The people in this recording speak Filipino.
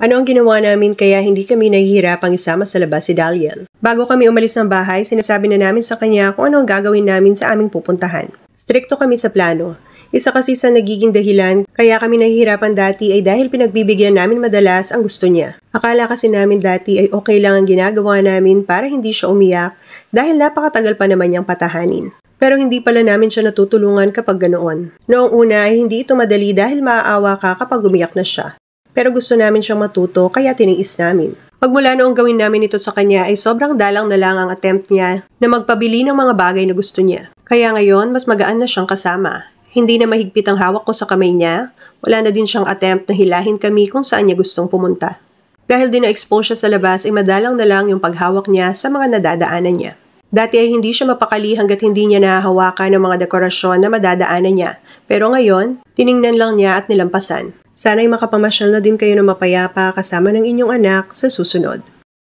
Ano ang ginawa namin kaya hindi kami nahihirapang isama sa labas si Daliel? Bago kami umalis ng bahay, sinasabi na namin sa kanya kung ano ang gagawin namin sa aming pupuntahan. Strikto kami sa plano. Isa kasi sa nagiging dahilan kaya kami nahihirapan dati ay dahil pinagbibigyan namin madalas ang gusto niya. Akala kasi namin dati ay okay lang ang ginagawa namin para hindi siya umiyak dahil napakatagal pa naman niyang patahanin. Pero hindi pala namin siya natutulungan kapag ganoon. Noong una ay hindi ito madali dahil maaawa ka kapag umiyak na siya. Pero gusto namin siyang matuto kaya tiniis namin. Pagmula noong gawin namin ito sa kanya ay sobrang dalang na lang ang attempt niya na magpabili ng mga bagay na gusto niya. Kaya ngayon mas magaan na siyang kasama. Hindi na mahigpit ang hawak ko sa kamay niya, wala na din siyang attempt na hilahin kami kung saan niya gustong pumunta. Dahil din na-expose siya sa labas ay madalang na lang yung paghawak niya sa mga nadadaanan niya. Dati ay hindi siya mapakali hanggat hindi niya nahahawakan ng mga dekorasyon na madadaanan niya. Pero ngayon, tiningnan lang niya at nilampasan. Sana'y makapamasyal na din kayo ng mapayapa kasama ng inyong anak sa susunod.